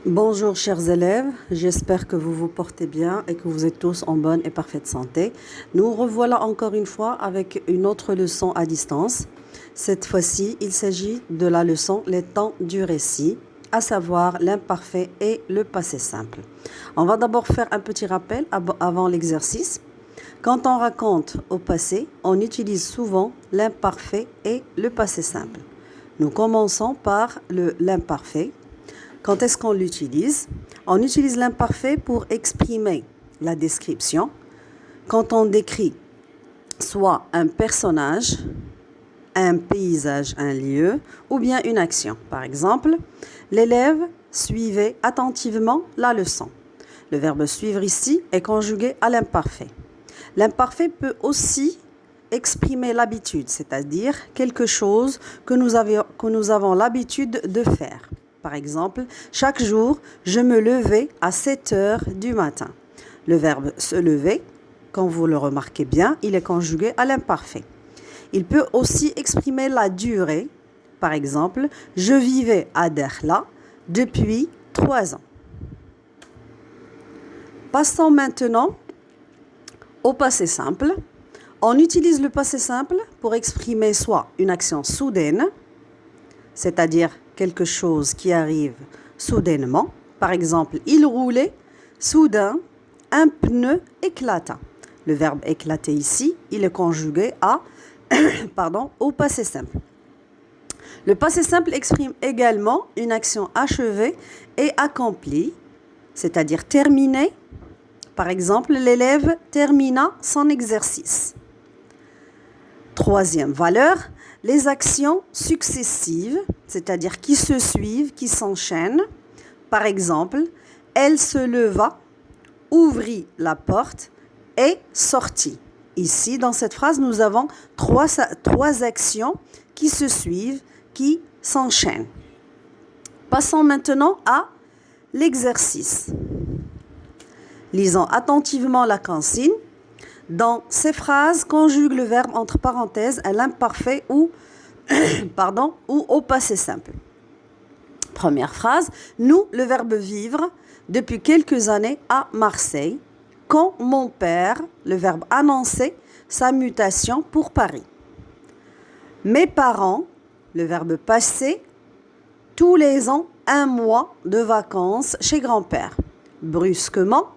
Bonjour chers élèves, j'espère que vous vous portez bien et que vous êtes tous en bonne et parfaite santé. Nous revoilà encore une fois avec une autre leçon à distance. Cette fois-ci, il s'agit de la leçon les temps du récit, à savoir l'imparfait et le passé simple. On va d'abord faire un petit rappel avant l'exercice. Quand on raconte au passé, on utilise souvent l'imparfait et le passé simple. Nous commençons par l'imparfait. Quand est-ce qu'on l'utilise? On utilise l'imparfait pour exprimer la description. Quand on décrit soit un personnage, un paysage, un lieu, ou bien une action. Par exemple, l'élève suivait attentivement la leçon. Le verbe suivre ici est conjugué à l'imparfait. L'imparfait peut aussi exprimer l'habitude, c'est-à-dire quelque chose que nous avons l'habitude de faire. Par exemple, chaque jour, je me levais à 7 heures du matin. Le verbe se lever, quand vous le remarquez bien, il est conjugué à l'imparfait. Il peut aussi exprimer la durée. Par exemple, je vivais à Dakhla depuis 3 ans. Passons maintenant au passé simple. On utilise le passé simple pour exprimer soit une action soudaine, c'est-à-dire quelque chose qui arrive soudainement. Par exemple, il roulait, soudain, un pneu éclata. Le verbe éclater ici, il est conjugué à, au passé simple. Le passé simple exprime également une action achevée et accomplie, c'est-à-dire terminée. Par exemple, l'élève termina son exercice. Troisième valeur, les actions successives, c'est-à-dire qui se suivent, qui s'enchaînent. Par exemple, elle se leva, ouvrit la porte et sortit. Ici, dans cette phrase, nous avons trois actions qui se suivent, qui s'enchaînent. Passons maintenant à l'exercice. Lisons attentivement la consigne. Dans ces phrases, conjugue le verbe entre parenthèses à l'imparfait ou au passé simple. Première phrase, nous, le verbe vivre, depuis quelques années à Marseille, quand mon père, le verbe annoncer, sa mutation pour Paris. Mes parents, le verbe passer, tous les ans, 1 mois de vacances chez grand-père. Brusquement,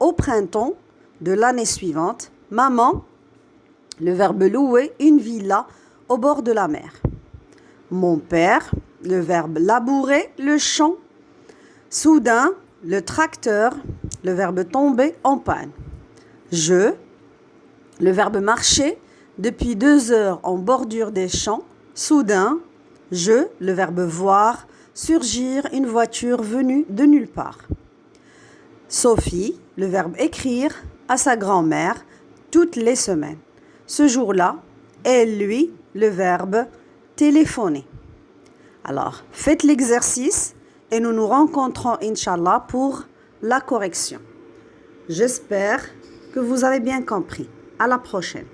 au printemps de l'année suivante, maman, le verbe louer une villa au bord de la mer. Mon père, le verbe labourer le champ. Soudain, le tracteur, le verbe tomber en panne. Je, le verbe marcher depuis 2 heures en bordure des champs. Soudain, je, le verbe voir, surgir une voiture venue de nulle part. Sophie, le verbe écrire à sa grand-mère toutes les semaines. Ce jour-là, elle lui, le verbe téléphoner. Alors, faites l'exercice et nous nous rencontrons, Inch'Allah, pour la correction. J'espère que vous avez bien compris. À la prochaine.